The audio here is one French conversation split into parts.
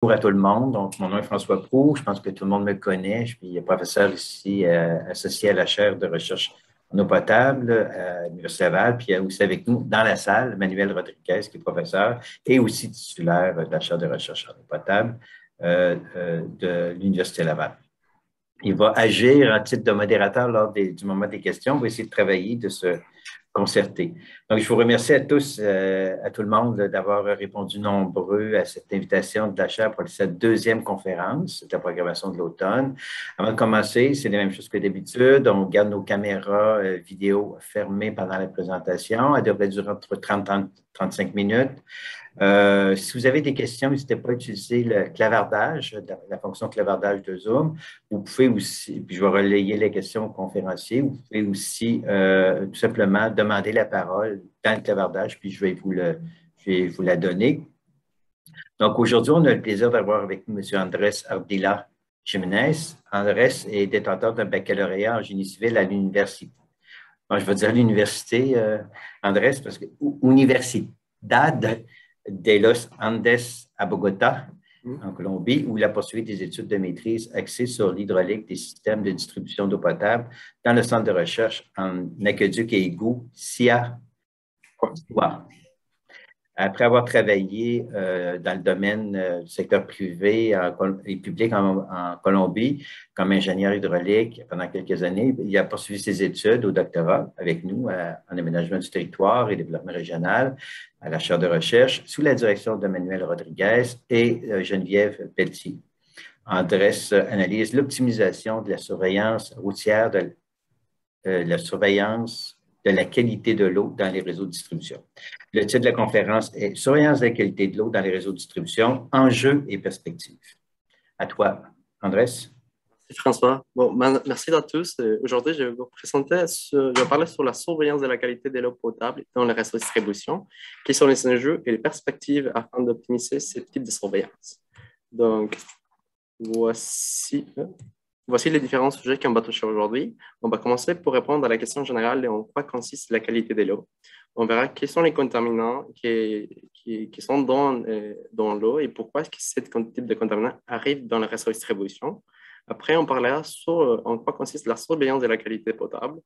Bonjour à tout le monde. Donc, mon nom est François Proulx. Je pense que tout le monde me connaît. Je suis professeur ici associé à la chaire de recherche en eau potable à l'Université Laval. Puis il y a aussi avec nous dans la salle Manuel Rodriguez, qui est professeur et aussi titulaire de la chaire de recherche en eau potable de l'Université Laval. Il va agir en titre de modérateur du moment des questions. On va essayer de travailler, de se concerté. Donc, je vous remercie à tous, à tout le monde d'avoir répondu nombreux à cette invitation de la Chaire pour cette deuxième conférence de la programmation de l'automne. Avant de commencer, c'est la même chose que d'habitude. On garde nos caméras vidéo fermées pendant la présentation. Elle devrait durer entre 30 et 35 minutes. Si vous avez des questions, n'hésitez pas à utiliser le clavardage, la fonction clavardage de Zoom. Vous pouvez aussi, puis je vais relayer les questions aux conférenciers, vous pouvez aussi tout simplement demander la parole dans le clavardage, puis je vais vous la donner. Donc, aujourd'hui, on a le plaisir d'avoir avec nous M. Andrés Ardila Jiménez. Andrés est détenteur d'un baccalauréat en génie civil à l'université. Bon, je vais dire l'université, Andrés, parce que Universidad de los Andes à Bogota, en Colombie, où il a poursuivi des études de maîtrise axées sur l'hydraulique des systèmes de distribution d'eau potable dans le centre de recherche en aqueduc et égouts SIA. Après avoir travaillé dans le domaine du secteur privé et public en Colombie comme ingénieur hydraulique pendant quelques années, il a poursuivi ses études au doctorat avec nous en aménagement du territoire et développement régional à la chaire de recherche sous la direction de Manuel Rodriguez et Geneviève Pelletier. Andrés analyse l'optimisation de la surveillance routière, de la surveillance de la qualité de l'eau dans les réseaux de distribution. Le titre de la conférence est « Surveillance de la qualité de l'eau dans les réseaux de distribution, enjeux et perspectives ». À toi, Andrés. Merci François. Bon, merci à tous. Aujourd'hui, je vais vous présenter, je vais parler sur la surveillance de la qualité de l'eau potable dans les réseaux de distribution, quels sont les enjeux et les perspectives afin d'optimiser ce type de surveillance. Donc, voici les différents sujets qu'on va toucher aujourd'hui. On va commencer pour répondre à la question générale de en quoi consiste la qualité de l'eau. On verra quels sont les contaminants qui sont dans l'eau et pourquoi ce type de contaminants arrive dans le réseau de distribution. Après, on parlera sur en quoi consiste la surveillance de la qualité potable,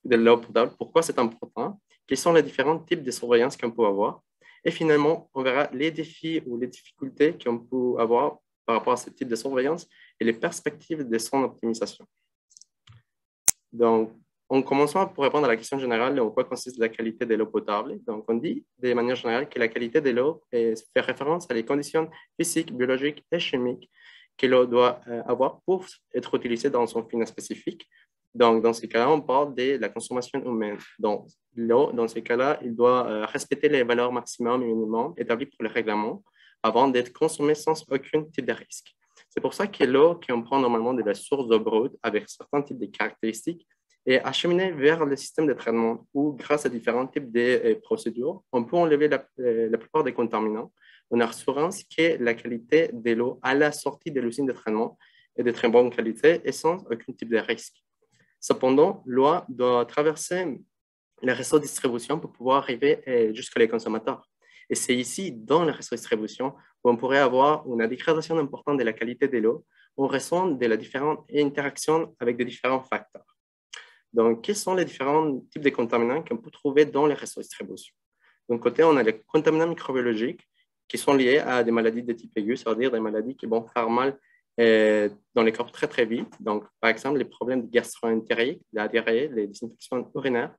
de l'eau potable, pourquoi c'est important, quels sont les différents types de surveillance qu'on peut avoir. Et finalement, on verra les défis ou les difficultés qu'on peut avoir par rapport à ce type de surveillance et les perspectives de son optimisation. Donc, en commençant pour répondre à la question générale, en quoi consiste la qualité de l'eau potable. Donc, on dit de manière générale que la qualité de l'eau fait référence à les conditions physiques, biologiques et chimiques que l'eau doit avoir pour être utilisée dans son fin spécifique. Donc, dans ces cas-là, on parle de la consommation humaine. Donc, l'eau, dans ces cas-là, il doit respecter les valeurs maximum et minimum établies pour le règlement avant d'être consommée sans aucun type de risque. C'est pour ça que l'eau qu'on prend normalement de la source d'eau brute avec certains types de caractéristiques est acheminée vers le système de traitement où, grâce à différents types de procédures, on peut enlever la plupart des contaminants en assurant que la qualité de l'eau à la sortie de l'usine de traitement est de très bonne qualité et sans aucun type de risque. Cependant, l'eau doit traverser le réseau de distribution pour pouvoir arriver jusqu'à les consommateurs. Et c'est ici, dans le réseau de distribution, où on pourrait avoir une dégradation importante de la qualité de l'eau en raison de la différente interaction avec des différents facteurs. Donc, quels sont les différents types de contaminants qu'on peut trouver dans les réseaux de distribution? D'un côté, on a les contaminants microbiologiques qui sont liés à des maladies de type aigu, c'est-à-dire des maladies qui vont faire mal dans les corps très, très vite. Donc, par exemple, les problèmes gastro-entériques, la diarrhée, les désinfections urinaires.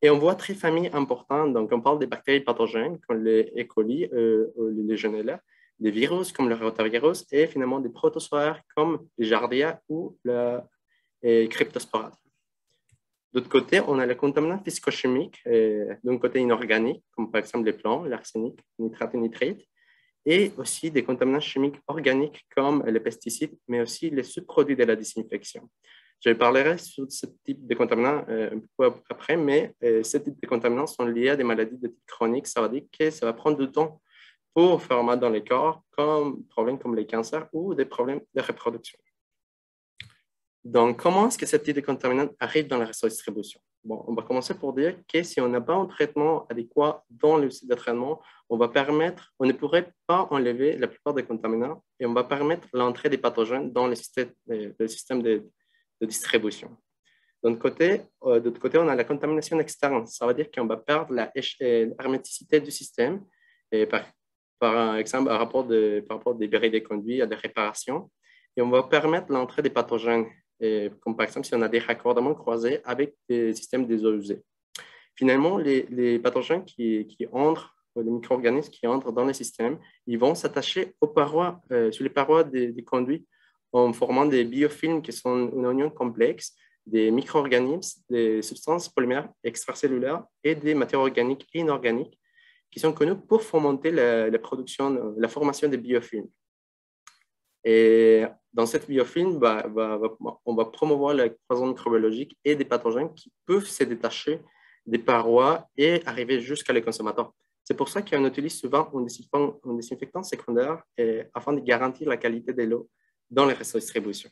Et on voit très familles importantes. Donc, on parle des bactéries pathogènes comme les E. coli, les Legionella, des virus comme le rotavirus et finalement des protozoaires comme les Giardia ou la Cryptospora. D'autre côté, on a les contaminants physico-chimiques, d'un côté inorganique, comme par exemple les plomb, l'arsenic, nitrate et nitrite, et aussi des contaminants chimiques organiques comme les pesticides, mais aussi les sous-produits de la désinfection. Je parlerai sur ce type de contaminants un peu après, mais ce type de contaminants sont liés à des maladies de type chronique. Ça veut dire que ça va prendre du temps pour faire mal dans les corps, comme des problèmes comme les cancers ou des problèmes de reproduction. Donc, comment est-ce que ce type de contaminant arrive dans le réseau de distribution? Bon, on va commencer pour dire que si on n'a pas un traitement adéquat dans le site de traitement, on ne pourrait pas enlever la plupart des contaminants et on va permettre l'entrée des pathogènes dans le système de distribution. D'autre côté, on a la contamination externe. Ça veut dire qu'on va perdre l'herméticité du système, et par exemple, par rapport des bérets des conduits à des réparations. Et on va permettre l'entrée des pathogènes, comme par exemple si on a des raccordements croisés avec des systèmes des eaux usées. Finalement, les pathogènes qui entrent, les micro-organismes qui entrent dans le système, ils vont s'attacher sur les parois des conduits en formant des biofilms qui sont une union complexe des micro-organismes, des substances polymères extracellulaires et des matières organiques et inorganiques qui sont connues pour fomenter la formation des biofilms. Et dans cette biofilm, on va promouvoir la croissance microbiologique et des pathogènes qui peuvent se détacher des parois et arriver jusqu'à les consommateurs. C'est pour ça qu'on utilise souvent un désinfectant secondaire afin de garantir la qualité de l'eau dans les réseaux de distribution.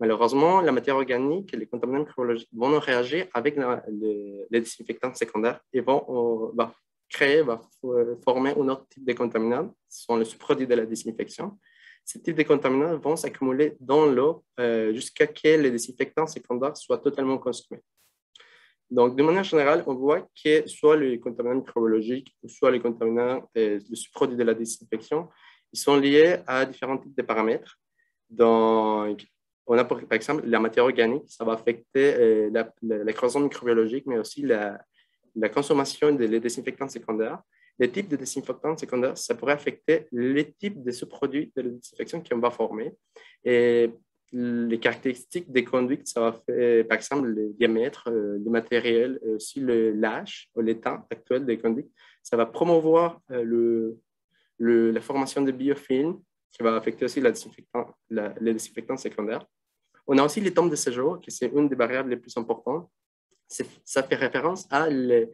Malheureusement, la matière organique et les contaminants microbiologiques vont réagir avec les désinfectants secondaires et vont former un autre type de contaminants, ce sont les sous-produits de la désinfection. Ces types de contaminants vont s'accumuler dans l'eau jusqu'à ce que les désinfectants secondaires soient totalement consumés. Donc, de manière générale, on voit que soit les contaminants microbiologiques, soit les contaminants, les sous-produits de la désinfection, ils sont liés à différents types de paramètres. Donc, on a par exemple la matière organique, ça va affecter la croissance microbiologique, mais aussi la consommation des désinfectants secondaires. Les types de désinfectants secondaires, ça pourrait affecter les types de sous-produits de la désinfection qu'on va former. Et les caractéristiques des conduites, ça va faire, par exemple, le diamètre, le matériel, aussi l'âge ou l'état actuel des conduites. Ça va promouvoir la formation de biofilms, qui va affecter aussi les désinfectants secondaires. On a aussi les temps de séjour, qui c'est une des variables les plus importantes. Ça fait référence à le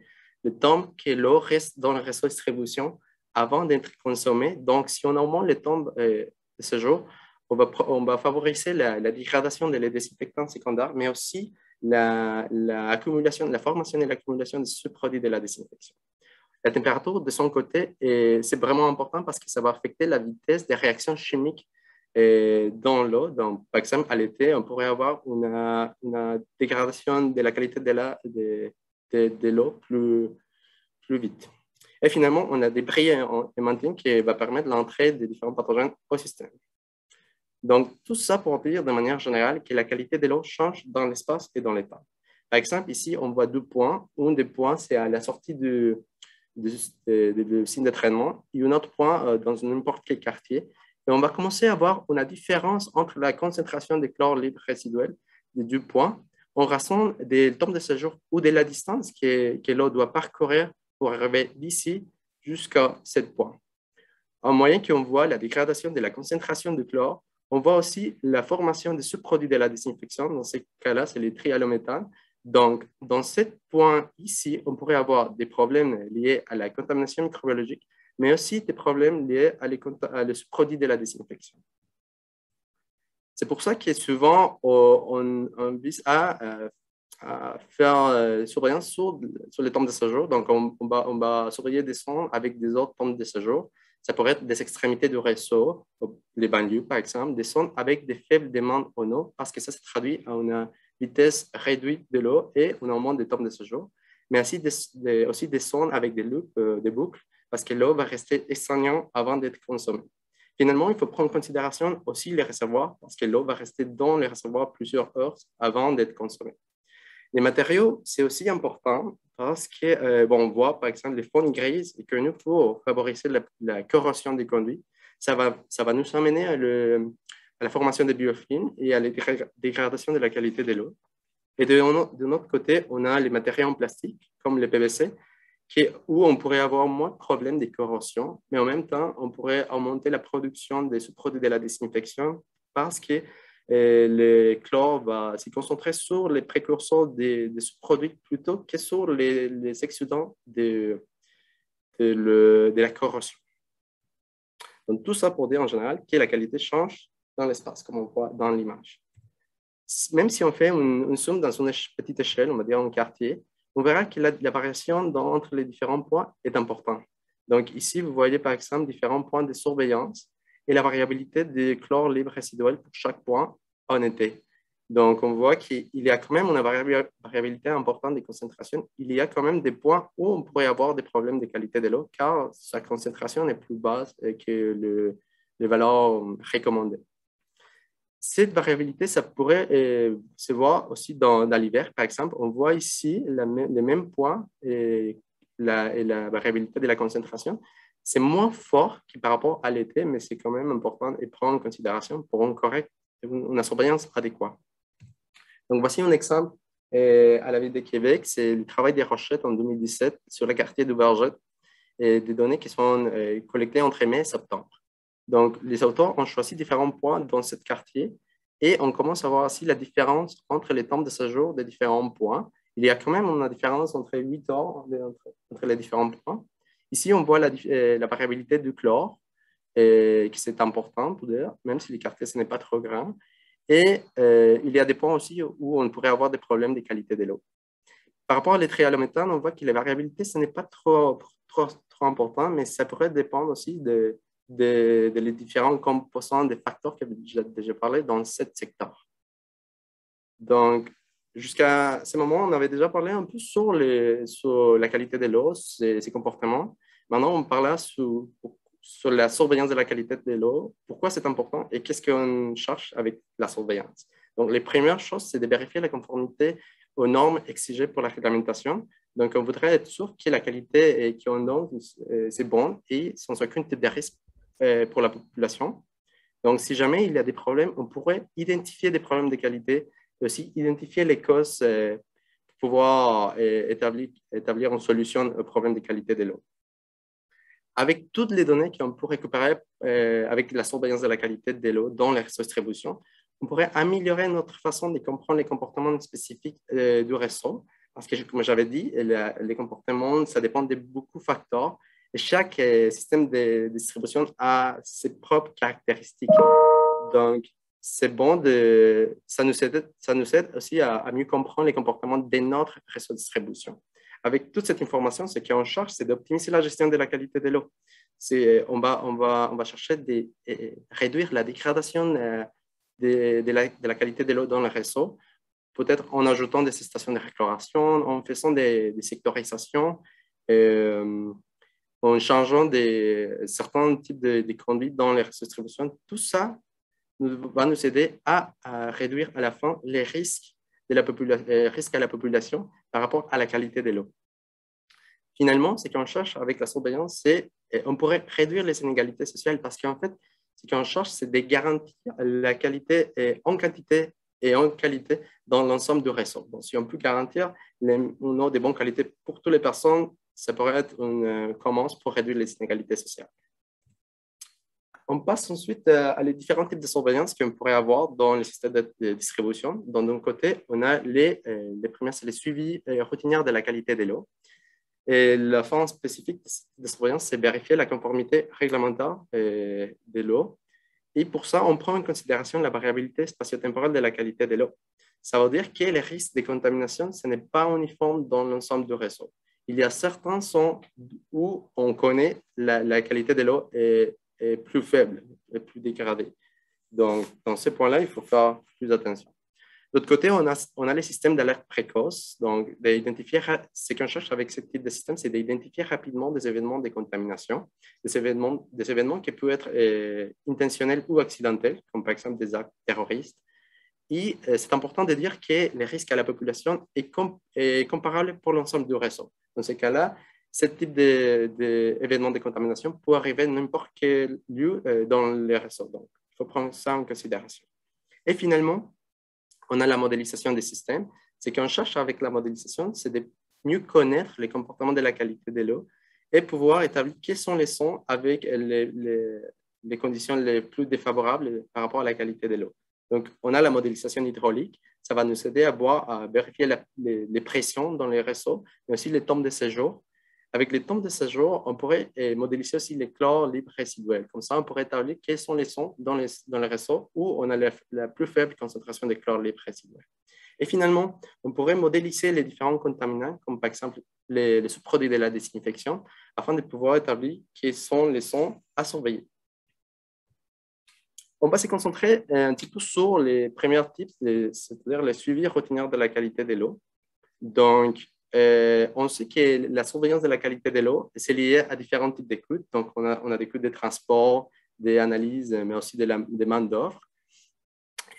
temps que l'eau reste dans le réseau de distribution avant d'être consommée. Donc, si on augmente le temps de séjour, on va favoriser la dégradation des désinfectants secondaires, mais aussi la formation et l'accumulation de sous-produits de la désinfection. La température, de son côté, c'est vraiment important parce que ça va affecter la vitesse des réactions chimiques dans l'eau. Par exemple, à l'été, on pourrait avoir une dégradation de la qualité de l'eau plus vite. Et finalement, on a des bris aimantiques qui vont permettre l'entrée des différents pathogènes au système. Donc, tout ça pour dire de manière générale que la qualité de l'eau change dans l'espace et dans le temps. Par exemple, ici, on voit 2 points. Un des points, c'est à la sortie du site de traitement et un autre point dans n'importe quel quartier. Et on va commencer à voir une différence entre la concentration de chlore libre résiduel des 2 points en raison des temps de séjour ou de la distance que l'eau doit parcourir pour arriver d'ici jusqu'à ce point. En moyenne qu'on voit la dégradation de la concentration de chlore, on voit aussi la formation des sous-produits de la désinfection. Dans ce cas-là, c'est les trialométhane. Donc, dans ce point ici, on pourrait avoir des problèmes liés à la contamination microbiologique, mais aussi des problèmes liés à les sous-produits de la désinfection. C'est pour ça que souvent, on vise à faire surveillance sur les temps de séjour. Donc, on va surveiller des sondes avec des autres temps de séjour. Ça pourrait être des extrémités du réseau, les banlieues par exemple, des sondes avec des faibles demandes en eau, parce que ça se traduit à une vitesse réduite de l'eau et un augment des temps de séjour, mais aussi des sondes avec des loupes, des boucles, parce que l'eau va rester stagnante avant d'être consommée. Finalement, il faut prendre en considération aussi les réservoirs, parce que l'eau va rester dans les réservoirs plusieurs heures avant d'être consommée. Les matériaux, c'est aussi important parce que, on voit par exemple les fonds grises et que nous, pour favoriser la corrosion des conduits, ça va nous amener à la formation des biofilms et à la dégradation de la qualité de l'eau. Et de notre côté, on a les matériaux en plastique, comme le PVC, où on pourrait avoir moins de problèmes de corrosion, mais en même temps, on pourrait augmenter la production des sous-produits de la désinfection parce que le chlore va se concentrer sur les précurseurs des sous-produits plutôt que sur les exudants de la corrosion. Donc, tout ça pour dire en général que la qualité change dans l'espace, comme on voit dans l'image. Même si on fait une zoom dans une petite échelle, on va dire un quartier, on verra que la variation entre les différents points est importante. Donc ici, vous voyez par exemple différents points de surveillance et la variabilité des chlore libre résiduel pour chaque point en été. Donc on voit qu'il y a quand même une variabilité importante des concentrations. Il y a quand même des points où on pourrait avoir des problèmes de qualité de l'eau car sa concentration est plus basse que les valeurs recommandées. Cette variabilité, ça pourrait se voir aussi dans l'hiver, par exemple. On voit ici les mêmes points et la variabilité de la concentration. C'est moins fort que par rapport à l'été, mais c'est quand même important de prendre en considération pour une surveillance adéquate. Donc, voici un exemple à la ville de Québec. C'est le travail des Rochettes en 2017 sur le quartier de Bargette et des données qui sont collectées entre mai et septembre. Donc, les auteurs ont choisi différents points dans ce quartier et on commence à voir aussi la différence entre les temps de séjour des différents points. Il y a quand même une différence entre 8 heures entre les différents points. Ici, on voit la variabilité du chlore, qui c'est important pour dire, même si le quartier ce n'est pas trop grand. Et il y a des points aussi où on pourrait avoir des problèmes de qualité de l'eau. Par rapport à l'éthréalméthane, on voit que la variabilité, ce n'est pas trop important, mais ça pourrait dépendre aussi les différents composants des facteurs que j'ai déjà parlé dans ce secteur. Donc, jusqu'à ce moment, on avait déjà parlé un peu sur la qualité de l'eau, ses comportements. Maintenant, on parlera sur la surveillance de la qualité de l'eau, pourquoi c'est important et qu'est-ce qu'on cherche avec la surveillance. Donc, les premières choses, c'est de vérifier la conformité aux normes exigées pour la réglementation. Donc, on voudrait être sûr que la qualité qu'on donne, c'est bon et sans aucun type de risque pour la population. Donc, si jamais il y a des problèmes, on pourrait identifier des problèmes de qualité et aussi identifier les causes pour pouvoir établir une solution aux problèmes de qualité de l'eau. Avec toutes les données qu'on peut récupérer avec la surveillance de la qualité de l'eau dans les réseaux de distribution, on pourrait améliorer notre façon de comprendre les comportements spécifiques du réseau. Parce que, comme j'avais dit, les comportements, ça dépend de beaucoup de facteurs. Et chaque système de distribution a ses propres caractéristiques. Donc, c'est bon, ça nous aide aussi à mieux comprendre les comportements de notre réseau de distribution. Avec toute cette information, ce qu'on cherche, c'est d'optimiser la gestion de la qualité de l'eau. On va chercher de réduire la dégradation de la qualité de l'eau dans le réseau, peut-être en ajoutant des stations de récupération, en faisant des sectorisations, en changeant certains types de conduites dans les réseaux de distribution. Tout ça va nous aider à réduire à la fin les risques à la population par rapport à la qualité de l'eau. Finalement, ce qu'on cherche avec la surveillance, c'est on pourrait réduire les inégalités sociales parce qu'en fait, ce qu'on cherche, c'est de garantir la qualité en quantité et en qualité dans l'ensemble du réseau. Donc, si on peut garantir une eau de bonne qualité pour toutes les personnes, ça pourrait être une commence pour réduire les inégalités sociales. On passe ensuite à les différents types de surveillance qu'on pourrait avoir dans le système de distribution. D'un côté, on a les premiers, c'est les suivis routiniers de la qualité de l'eau. Et la fin spécifique de surveillance, c'est vérifier la conformité réglementaire de l'eau. Et pour ça, on prend en considération la variabilité spatio-temporelle de la qualité de l'eau. Ça veut dire que les risques de contamination, ce n'est pas uniforme dans l'ensemble du réseau. Il y a certains sons où on connaît la qualité de l'eau est plus faible, est plus dégradée. Donc, dans ce point-là, il faut faire plus attention. De l'autre côté, on a les systèmes d'alerte précoce. Donc, ce qu'on cherche avec ce type de système, c'est d'identifier rapidement des événements de contamination, des événements qui peuvent être intentionnels ou accidentels, comme par exemple des actes terroristes. Et c'est important de dire que le risque à la population est comparable pour l'ensemble du réseau. Dans ce cas-là, ce type d'événement de contamination peut arriver à n'importe quel lieu dans le réseau. Donc, il faut prendre ça en considération. Et finalement, on a la modélisation des systèmes. Ce qu'on cherche avec la modélisation, c'est de mieux connaître les comportements de la qualité de l'eau et pouvoir établir quels sont les sons avec les conditions les plus défavorables par rapport à la qualité de l'eau. Donc, on a la modélisation hydraulique. Ça va nous aider à vérifier les pressions dans les réseaux, mais aussi les temps de séjour, avec les temps de séjour, on pourrait modéliser aussi les chlores libres résiduels. Comme ça, on pourrait établir quels sont les sons dans les réseaux où on a la plus faible concentration de chlore libres résiduels. Et finalement, on pourrait modéliser les différents contaminants, comme par exemple les sous-produits de la désinfection, afin de pouvoir établir quels sont les sons à surveiller. On va se concentrer un petit peu sur les premiers types, c'est-à-dire le suivi routinier de la qualité de l'eau. Donc, on sait que la surveillance de la qualité de l'eau, c'est lié à différents types d'écoutes. Donc, on a des écoutes de transport, des analyses, mais aussi de la demande d'offres.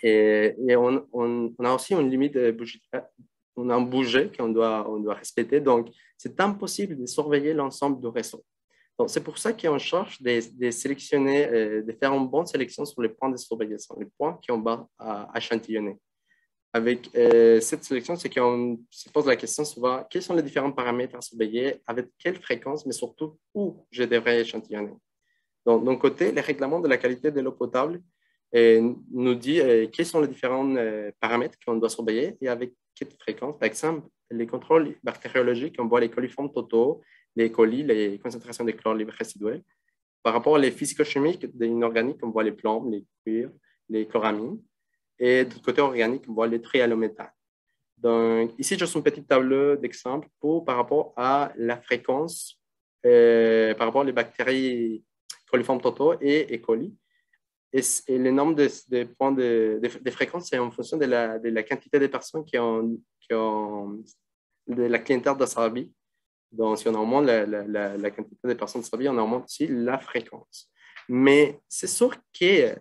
Et on a aussi une limite budgétaire. On a un budget qu'on doit respecter. Donc, c'est impossible de surveiller l'ensemble du réseau. Donc, c'est pour ça qu'on cherche de sélectionner, de faire une bonne sélection sur les points de surveillance, les points qu'on va échantillonner. Avec cette sélection, c'est qu'on se pose la question souvent, quels sont les différents paramètres à surveiller, avec quelle fréquence, mais surtout où je devrais échantillonner. Donc, d'un côté, les règlements de la qualité de l'eau potable nous dit quels sont les différents paramètres qu'on doit surveiller et avec quelle fréquence. Par exemple, les contrôles bactériologiques, on voit les coliformes totaux, les colis, les concentrations de chlore libre résiduel. Par rapport aux physico-chimiques inorganiques, on voit les plombs, les cuivres, les chloramines. Et du côté organique, on voit les trihallométhane. Donc, ici, j'ai un petit tableau d'exemple par rapport à la fréquence, par rapport aux bactéries coliformes totaux et E. coli. Et le nombre de points de fréquence, c'est en fonction de la quantité de personnes qui ont de la clientèle de Sarbi. Donc, si on augmente la quantité de personnes de Sarbi, on augmente aussi la fréquence. Mais c'est sûr que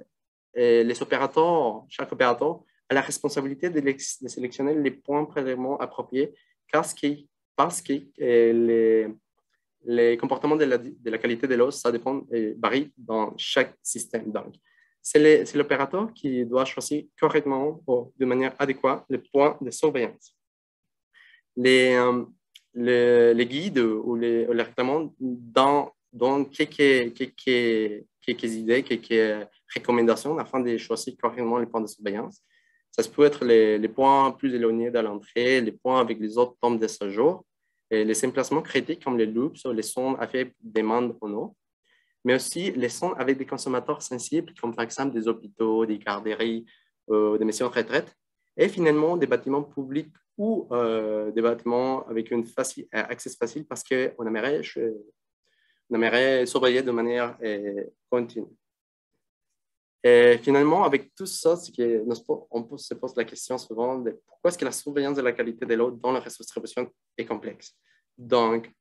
les opérateurs, chaque opérateur a la responsabilité de sélectionner les points prélèvements appropriés parce que les comportements de la qualité de l'eau, ça dépend et varie dans chaque système. Donc, c'est l'opérateur qui doit choisir correctement ou de manière adéquate les points de surveillance. Les guides ou les règlements donnent quelques idées, quelques recommandations afin de choisir correctement les points de surveillance. Ça peut être les points plus éloignés de l'entrée, les points avec les autres tombes de séjour, et les emplacements critiques comme les loops ou les zones à faible demande en eau, mais aussi les zones avec des consommateurs sensibles, comme par exemple des hôpitaux, des garderies, des maisons de retraite, et finalement des bâtiments publics ou des bâtiments avec un accès facile parce qu'on aimerait surveiller de manière continue. Et finalement, avec tout ça, on se pose la question souvent de pourquoi est-ce que la surveillance de la qualité de l'eau dans la distribution est complexe. Donc,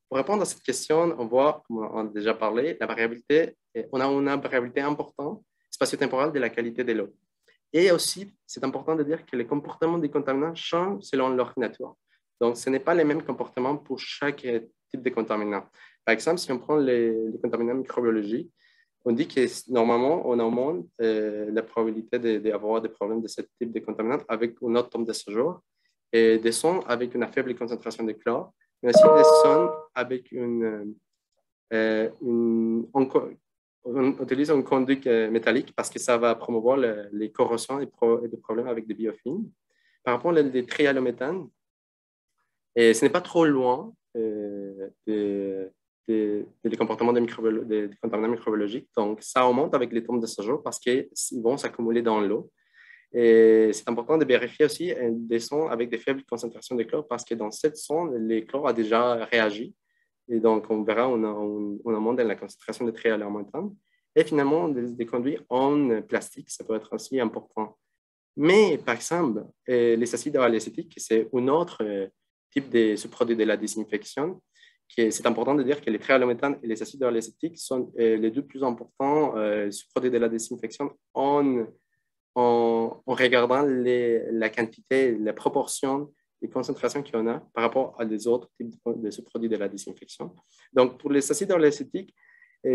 pour répondre à cette question, on voit, comme on a déjà parlé, la variabilité, on a une variabilité importante spatio-temporelle de la qualité de l'eau. Et aussi, c'est important de dire que les comportements des contaminants changent selon leur nature. Donc, ce n'est pas les mêmes comportements pour chaque type de contaminant. Par exemple, si on prend les contaminants microbiologiques, on dit que normalement, on augmente la probabilité d'avoir des problèmes de ce type de contaminant avec une autre tombe de séjour et des sons avec une faible concentration de chlore, mais aussi des sons avec on utilise un conduit métallique parce que ça va promouvoir les corrosions et des problèmes avec des biofilms. Par rapport aux trihallométhane, et ce n'est pas trop loin des comportements des contaminants microbiologiques. Donc, ça augmente avec les tombes de séjour parce qu'ils vont s'accumuler dans l'eau. Et c'est important de vérifier aussi des sons avec des faibles concentrations de chlore parce que dans cette sonde, les chlores a déjà réagi. Et donc, on verra, on augmente la concentration de trihallométhane. Et finalement, des conduits en plastique, ça peut être aussi important. Mais, par exemple, les acides oralacétiques, c'est un autre type de sous-produit de la désinfection. C'est important de dire que les trihallométhane et les acides oralacétiques sont les deux plus importants sous-produits de la désinfection en regardant la quantité, la proportion, les concentrations qu'il y en a par rapport à des autres types de sous-produits de la désinfection. Donc, pour les acides oralacétiques,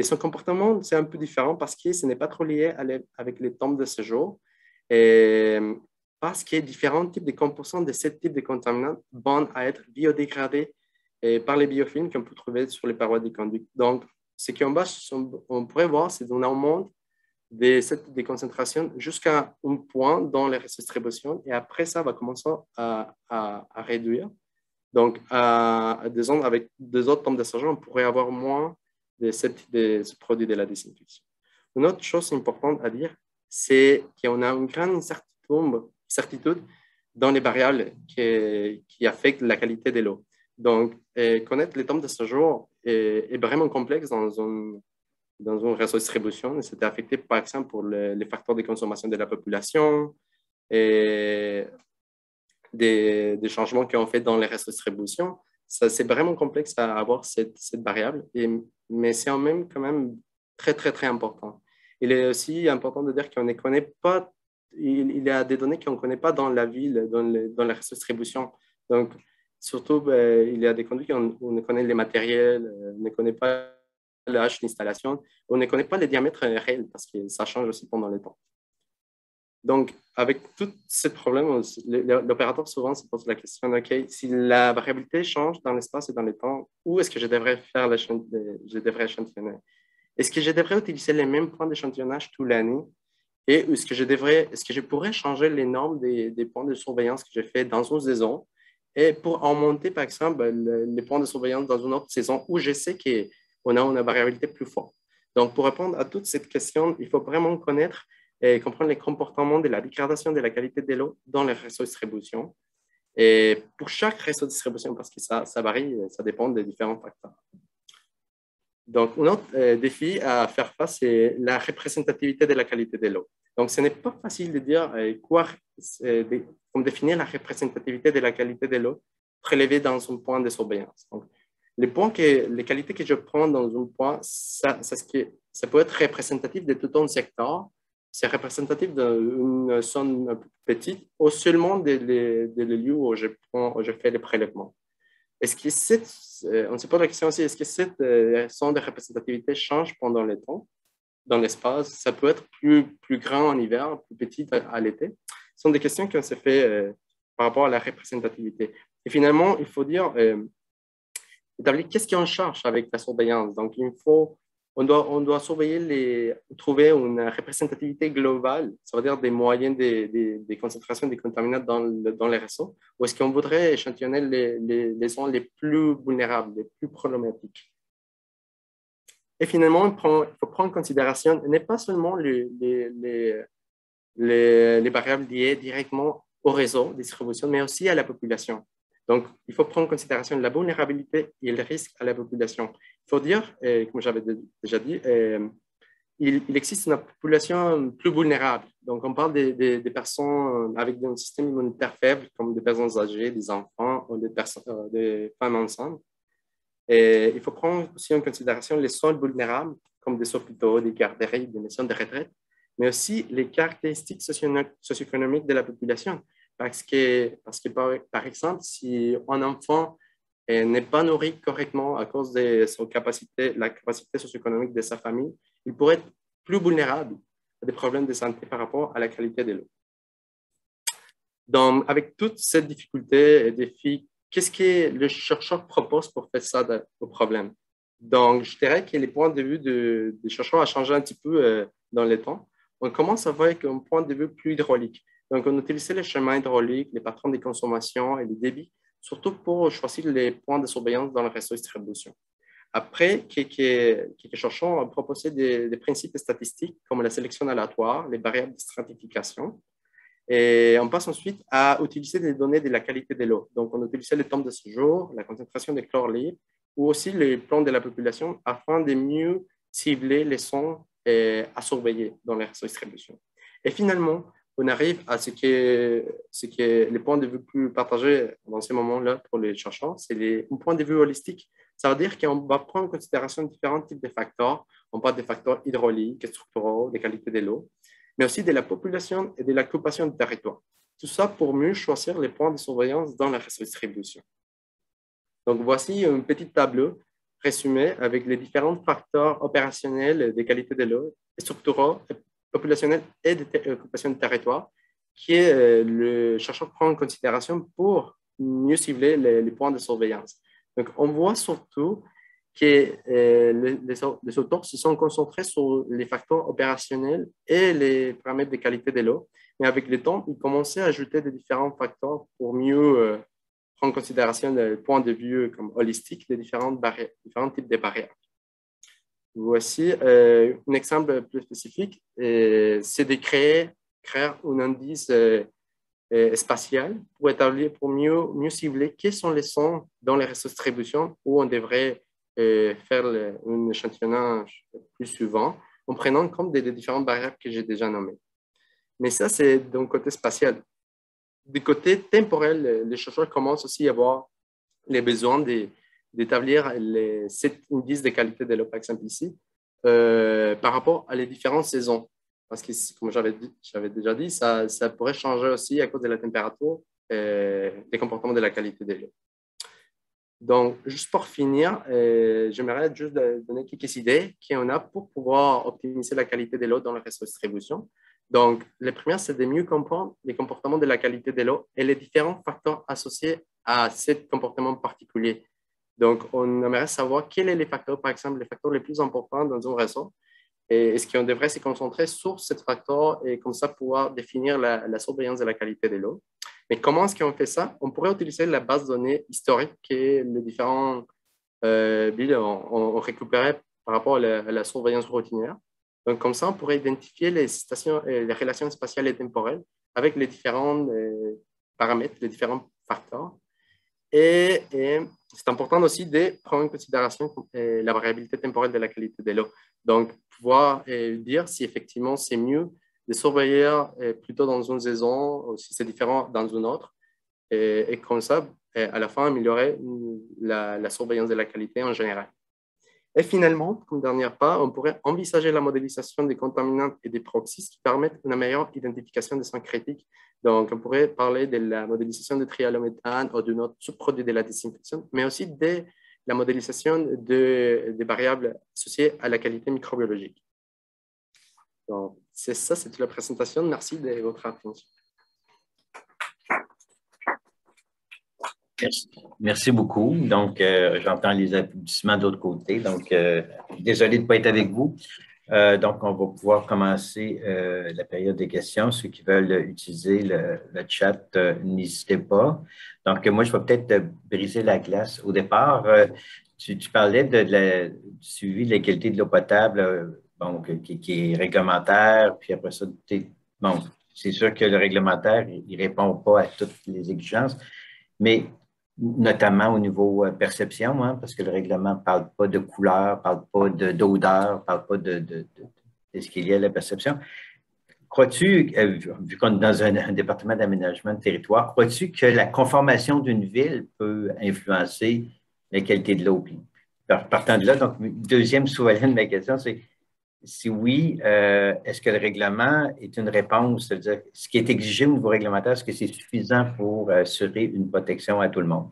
son comportement, c'est un peu différent parce que ce n'est pas trop lié avec les temps de séjour. Parce que différents types de composants de ce type de contaminants vont être biodégradés par les biofilms qu'on peut trouver sur les parois des conduits. Donc, ce qu'on pourrait voir, c'est qu'on augmente des concentrations jusqu'à un point dans les distributions et après ça va commencer à réduire. Donc, à des zones avec des autres tombes de ce genre, on pourrait avoir moins de ce produit de la désinfection. Une autre chose importante à dire, c'est qu'on a une grande incertitude dans les variables qui affectent la qualité de l'eau. Donc, connaître les tombes de ce genre est vraiment complexe dans un réseau de distribution. C'était affecté, par exemple, pour les facteurs de consommation de la population et des changements qu'on fait dans les réseaux de distribution. C'est vraiment complexe à avoir cette variable, mais c'est en même quand même très, très, très important. Il est aussi important de dire qu'on ne connaît pas, il y a des données qu'on ne connaît pas dans la ville, dans la réseau de distribution. Donc, surtout, il y a des conduits qu'on ne connaît les matériels, on ne connaît pas le H d'installation, on ne connaît pas les diamètres réels parce que ça change aussi pendant le temps. Donc, avec tout ce problème, l'opérateur souvent se pose la question, OK, si la variabilité change dans l'espace et dans le temps, où est-ce que je devrais échantillonner? Est-ce que je devrais utiliser les mêmes points d'échantillonnage toute l'année? Et est-ce que je pourrais changer les normes des points de surveillance que j'ai fait dans une saison et pour augmenter, par exemple, les points de surveillance dans une autre saison où je sais qu'on a une variabilité plus forte? Donc, pour répondre à toutes ces questions, il faut vraiment connaître et comprendre les comportements de la dégradation de la qualité de l'eau dans les réseaux de distribution. Et pour chaque réseau de distribution, parce que ça varie, ça dépend des différents facteurs. Donc, un autre défi à faire face, c'est la représentativité de la qualité de l'eau. Donc, ce n'est pas facile de dire comment définir la représentativité de la qualité de l'eau prélevée dans un point de surveillance. Donc, les qualités que je prends dans un point, ça peut être représentatif de tout un secteur, c'est représentatif d'une zone un peu petite ou seulement des lieux où je fais les prélèvements. Est-ce que on se pose la question aussi, est-ce que cette zone de représentativité change pendant le temps, dans l'espace? Ça peut être plus grand en hiver, plus petit à l'été. Ce sont des questions qu'on se fait par rapport à la représentativité. Et finalement, il faut dire, établir qu'est-ce qu'on cherche avec la surveillance. Donc, on doit trouver une représentativité globale, ça veut dire des moyennes des concentrations des contaminants dans les réseaux, ou est-ce qu'on voudrait échantillonner les zones les plus vulnérables, les plus problématiques? Et finalement, il faut prendre en considération, n'est pas seulement les variables liées directement au réseau de distribution, mais aussi à la population. Donc, il faut prendre en considération la vulnérabilité et le risque à la population. Il faut dire, comme j'avais déjà dit, il existe une population plus vulnérable. Donc, on parle des personnes avec un système immunitaire faible, comme des personnes âgées, des enfants ou des femmes enceintes. Et il faut prendre aussi en considération les zones vulnérables, comme des hôpitaux, des garderies, des maisons de retraite, mais aussi les caractéristiques socio-économiques de la population. Parce que par exemple, si un enfant n'est pas nourri correctement à cause de la capacité socio-économique de sa famille, il pourrait être plus vulnérable à des problèmes de santé par rapport à la qualité de l'eau. Donc, avec toutes ces difficultés et défis, qu'est-ce que le chercheur propose pour faire ça au problème? Donc, je dirais que les points de vue des chercheurs ont changé un petit peu dans le temps. On commence à voir avec un point de vue plus hydraulique. Donc, on utilisait les chemins hydrauliques, les patrons de consommation et les débits, surtout pour choisir les points de surveillance dans le réseau de distribution. Après, quelques chercheurs ont proposé des principes statistiques comme la sélection aléatoire, les variables de stratification. Et on passe ensuite à utiliser des données de la qualité de l'eau. Donc, on utilisait le temps de séjour, la concentration de chlore libre ou aussi les plans de la population afin de mieux cibler les zones à surveiller dans les réseaux de distribution. Et finalement, on arrive à ce que les points de vue plus partagés dans ce moment-là pour les chercheurs, c'est un point de vue holistique. Ça veut dire qu'on va prendre en considération différents types de facteurs. On parle des facteurs hydrauliques, structuraux, de qualité de l'eau, mais aussi de la population et de l'occupation du territoire. Tout ça pour mieux choisir les points de surveillance dans la réseau de distribution. Donc, voici un petit tableau résumé avec les différents facteurs opérationnels de qualité de l'eau, structuraux, populationnels et d'occupation du territoire que le chercheur prend en considération pour mieux cibler les points de surveillance. Donc, on voit surtout que les auteurs se sont concentrés sur les facteurs opérationnels et les paramètres de qualité de l'eau. Mais avec le temps, ils commençaient à ajouter des différents facteurs pour mieux prendre en considération le point de vue comme holistique des différents types de barrières. Voici un exemple plus spécifique, c'est de créer un indice spatial pour établir, pour mieux cibler quels sont les sons dans les réseaux de distribution où on devrait faire un échantillonnage plus souvent en prenant en compte des différentes barrières que j'ai déjà nommées. Mais ça, c'est d'un côté spatial. Du côté temporel, les chercheurs commencent aussi à avoir les besoins d'établir cet indice de qualité de l'eau, par exemple ici, par rapport à les différentes saisons. Parce que, comme j'avais déjà dit, ça pourrait changer aussi à cause de la température et des comportements de la qualité de l'eau. Donc, juste pour finir, j'aimerais juste donner quelques idées qu'on a pour pouvoir optimiser la qualité de l'eau dans le réseau de distribution. Donc, la première, c'est de mieux comprendre les comportements de la qualité de l'eau et les différents facteurs associés à ce comportement particulier. Donc, on aimerait savoir quels sont les facteurs, par exemple, les facteurs les plus importants dans un réseau. Et est-ce qu'on devrait se concentrer sur ces facteurs et comme ça pouvoir définir la surveillance de la qualité de l'eau. Mais comment est-ce qu'on fait ça? On pourrait utiliser la base de données historique que les différents villes ont récupéré par rapport à la surveillance routinière. Donc, comme ça, on pourrait identifier les relations spatiales et temporelles avec les différents paramètres, les différents facteurs. Et c'est important aussi de prendre en considération la variabilité temporelle de la qualité de l'eau. Donc, pouvoir dire si effectivement c'est mieux de surveiller plutôt dans une saison ou si c'est différent dans une autre. Et comme ça, à la fin, améliorer la surveillance de la qualité en général. Et finalement, comme dernier pas, on pourrait envisager la modélisation des contaminants et des proxys qui permettent une meilleure identification des sons critiques. Donc, on pourrait parler de la modélisation de trialométhane ou d'un autre sous-produit de la désinfection, mais aussi de la modélisation des variables associées à la qualité microbiologique. Donc, c'est ça, c'est toute la présentation. Merci de votre attention. Merci beaucoup. Donc, j'entends les applaudissements de l'autre côté. Donc, désolé de ne pas être avec vous. Donc, on va pouvoir commencer la période des questions. Ceux qui veulent utiliser le chat, n'hésitez pas. Donc, moi, je vais peut-être briser la glace. Au départ, tu parlais du suivi de la qualité de l'eau potable, bon, qui est réglementaire, puis après ça, bon, c'est sûr que le réglementaire, il ne répond pas à toutes les exigences, mais notamment au niveau perception, hein, parce que le règlement ne parle pas de couleur, ne parle pas d'odeur, ne parle pas de ce qu'il y a à la perception. Crois-tu, vu qu'on est dans un département d'aménagement de territoire, crois-tu que la conformation d'une ville peut influencer la qualité de l'eau? Partant de là, donc, deuxième sous-volet de ma question, c'est si oui, est-ce que le règlement est une réponse, c'est-à-dire ce qui est exigé au niveau réglementaire, est-ce que c'est suffisant pour assurer une protection à tout le monde?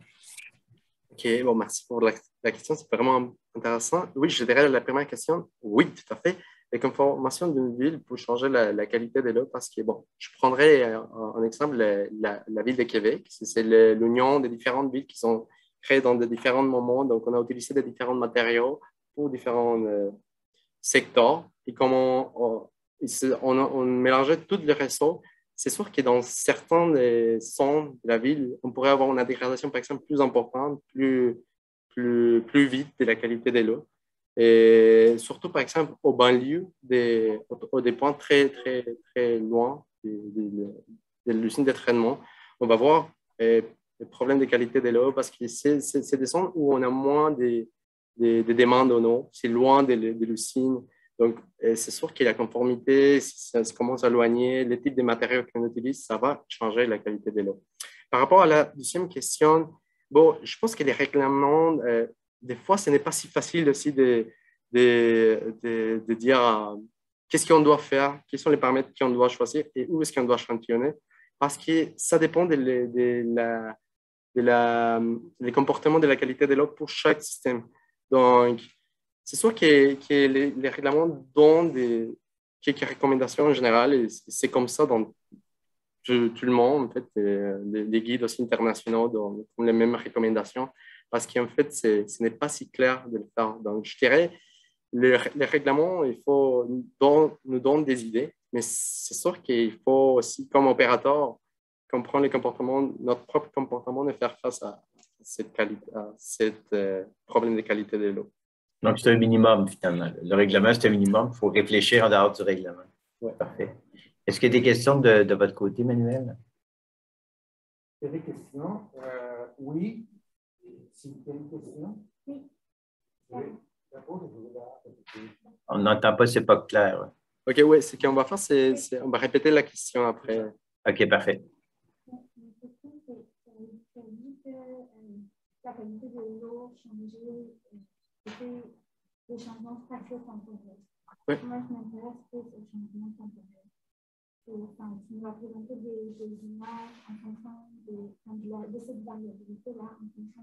OK, bon, merci pour la question, c'est vraiment intéressant. Oui, je dirais la première question, oui, tout à fait. La conformation d'une ville pour changer la qualité de l'eau parce que, bon, je prendrais en exemple la ville de Québec. C'est l'union des différentes villes qui sont créées dans de différents moments. Donc, on a utilisé des différents matériaux pour différents secteurs. Et comme on mélangeait tous les réseaux, c'est sûr que dans certains zones de la ville, on pourrait avoir une dégradation, par exemple, plus importante, plus vite de la qualité de l'eau. Et surtout, par exemple, aux banlieues, des points très, très, très loin de l'usine de traitement, on va voir des problèmes de qualité de l'eau parce que c'est des zones où on a moins de demandes en eau, c'est loin de l'usine. Donc, c'est sûr que la conformité, si ça se commence à éloigner, le type de matériaux qu'on utilise, ça va changer la qualité de l'eau. Par rapport à la deuxième question, bon, je pense que les règlements, des fois, ce n'est pas si facile aussi de dire qu'est-ce qu'on doit faire, quels sont les paramètres qu'on doit choisir et où est-ce qu'on doit échantillonner, parce que ça dépend des comportements de la qualité de l'eau pour chaque système. Donc, c'est sûr que les règlements donnent quelques recommandations en général et c'est comme ça dans tout le monde. En fait, les guides aussi internationaux donnent les mêmes recommandations parce qu'en fait, ce n'est pas si clair de le faire. Donc, je dirais, les règlements, nous donnent des idées, mais c'est sûr qu'il faut aussi, comme opérateur, comprendre les comportements, notre propre comportement et faire face à cette problème de qualité de l'eau. Donc, c'est un minimum, finalement. Le règlement, c'est un minimum. Il faut réfléchir en dehors du règlement. Ouais. Parfait. Est-ce qu'il y a des questions de votre côté, Manuel? Il y a des questions? Oui. Si vous avez une question? Oui. On n'entend pas, c'est pas clair. OK, oui, ce qu'on va faire, on va répéter la question après. OK, parfait. La qualité de l'eau changer, des changements spatio-temporels. Oui. Moi, je m'intéresse plus aux changements temporels. Enfin, tu vas présenter des images en fonction de cette variabilité-là, en fonction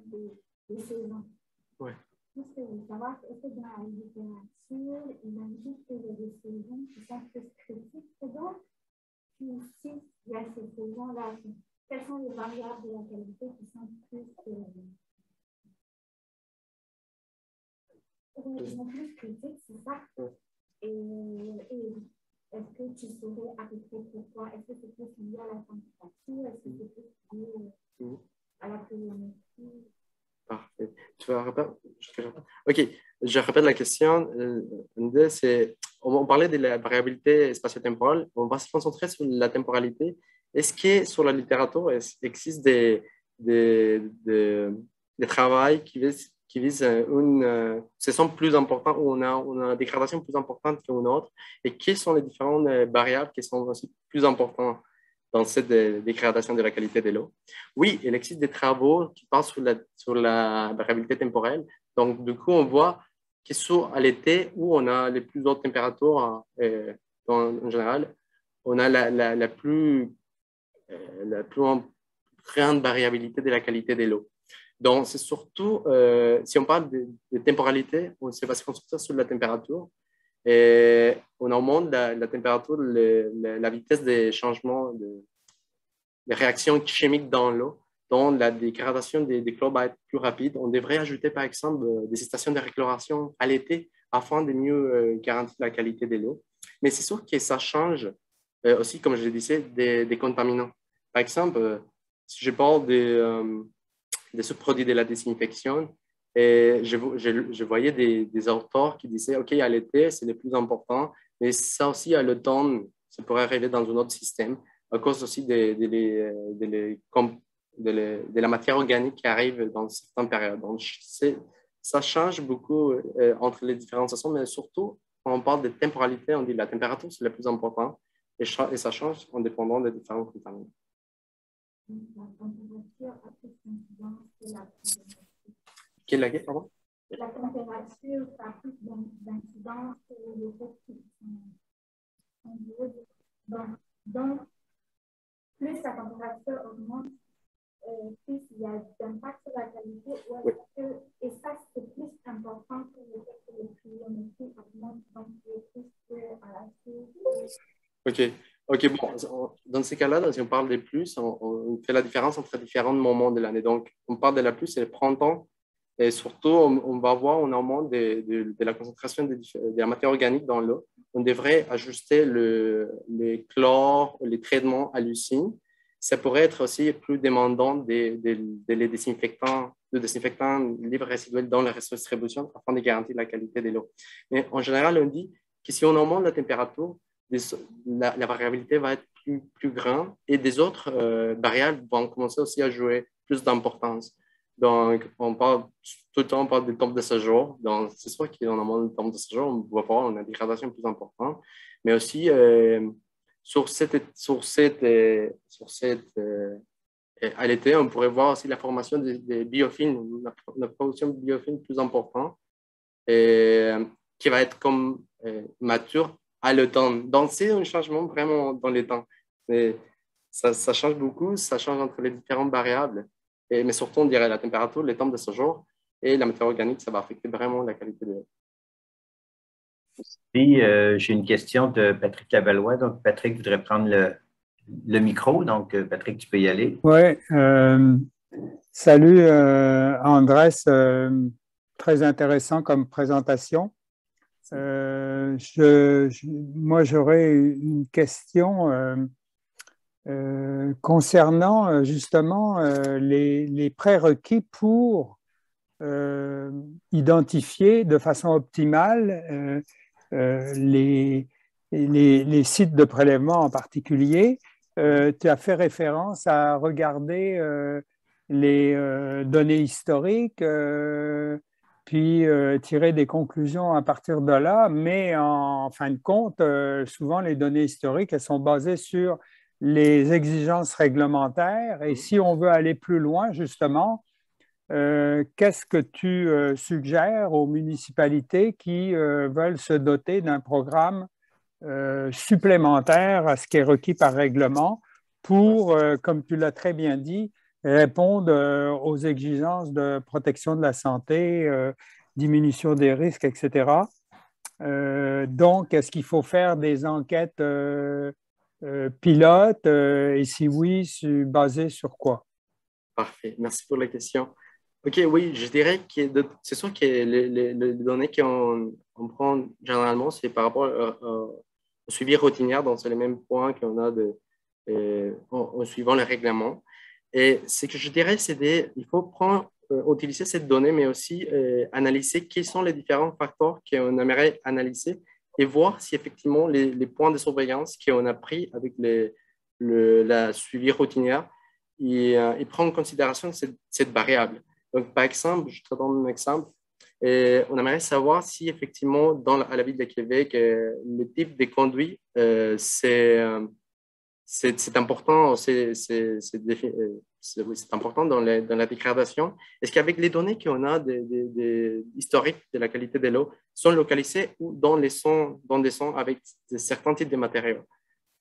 des saisons. Oui. Juste que je veux savoir, est-ce que dans la littérature, il indique qu'il y a des saisons qui sont plus critiques que d'autres? Puis si il y a ces saisons-là, quelles sont les variables de la qualité qui sont plus critiques, c'est ça? Et est-ce que tu saurais à peu près pourquoi? Est-ce que c'est plus lié à la température? Est-ce que c'est plus lié à la pluviométrie? Parfait. Tu vas répéter? OK, je répète la question. On parlait de la variabilité spatio-temporelle. On va se concentrer sur la temporalité. Est-ce que sur la littérature, il existe des travaux qui visent une saison plus importante où on a une dégradation plus importante qu'une autre? Et quelles sont les différentes variables qui sont aussi plus importantes dans cette dégradation de la qualité de l'eau? Oui, il existe des travaux qui parlent sur la variabilité temporelle. Donc, du coup, on voit que à l'été, où on a les plus hautes températures en général, on a la plus grande variabilité de la qualité de l'eau. Donc, c'est surtout, si on parle de temporalité, on va se concentrer sur la température. Et on augmente la température, la vitesse des changements, des réactions chimiques dans l'eau, dont la dégradation des chlores va être plus rapide. On devrait ajouter, par exemple, des stations de réchloration à l'été afin de mieux garantir la qualité de l'eau. Mais c'est sûr que ça change aussi, comme je le disais, des contaminants. Par exemple, si je parle des sous-produits de la désinfection, et je voyais des auteurs qui disaient, OK, à l'été, c'est le plus important, mais ça aussi, à l'automne, ça pourrait arriver dans un autre système, à cause aussi de la matière organique qui arrive dans certaines périodes. Donc, ça change beaucoup entre les différentes saisons, mais surtout, quand on parle de temporalité, on dit que la température, c'est le plus important, et ça change en dépendant des différents contaminants. La température a plus d'incidence que la pluviométrie. Quelle est la pardon? La température a plus d'incidence que le fait qu'ils sont donc, plus la température augmente, plus il y a d'impact sur la qualité. Et ça, c'est plus important que le fait que les pluviométries augmentent, donc plus à la suite. OK, bon, dans ces cas-là, si on parle des plus, on fait la différence entre différents moments de l'année. Donc, on parle de la plus, c'est le printemps. Et surtout, on va voir un augment de la concentration de la matière organique dans l'eau. On devrait ajuster les chlores, les traitements à l'usine. Ça pourrait être aussi plus demandant des désinfectants libres résiduels dans la distribution afin de garantir la qualité de l'eau. Mais en général, on dit que si on augmente la température, la variabilité va être plus grande et des autres variables vont commencer aussi à jouer plus d'importance. Donc, on parle tout le temps du temps de séjour. Donc, c'est sûr qu'on a moins de temps de séjour, on va voir une dégradation plus importante. Mais aussi, à l'été, on pourrait voir aussi la formation des biofilms, la production de biofilms plus importante, qui va être comme mature à l'automne. Donc, c'est un changement vraiment dans les temps. Mais ça change beaucoup, ça change entre les différentes variables. Mais surtout, on dirait la température, les temps de séjour et la matière organique, ça va affecter vraiment la qualité de l'eau. Puis, j'ai une question de Patrick Lavallois. Donc, Patrick voudrait prendre le micro. Donc, Patrick, tu peux y aller. Oui. Salut, Andrés. Très intéressant comme présentation. Moi, j'aurais une question. concernant justement les prérequis pour identifier de façon optimale les sites de prélèvement en particulier. Tu as fait référence à regarder les données historiques, puis tirer des conclusions à partir de là, mais en fin de compte, souvent les données historiques, elles sont basées sur les exigences réglementaires, et si on veut aller plus loin, justement, qu'est-ce que tu suggères aux municipalités qui veulent se doter d'un programme supplémentaire à ce qui est requis par règlement pour, comme tu l'as très bien dit, répondre aux exigences de protection de la santé, diminution des risques, etc. Donc, est-ce qu'il faut faire des enquêtes pilotes et si oui, basées sur quoi? Parfait. Merci pour la question. OK, oui, je dirais que c'est sûr que les données qu'on prend généralement, c'est par rapport au suivi routinier, donc c'est les mêmes points qu'on a en suivant le règlement. Et ce que je dirais, il faut utiliser cette donnée, mais aussi analyser quels sont les différents facteurs qu'on aimerait analyser et voir si effectivement les points de surveillance qu'on a pris avec la suivi routinier et prendre en considération cette variable. Donc, par exemple, je te donne un exemple. On aimerait savoir si effectivement, à la ville de Québec, le type de conduit, c'est important, c'est important dans la dégradation. Est-ce qu'avec les données qu'on a historiques de la qualité de l'eau, sont localisées ou dans des sons avec certains types de matériaux?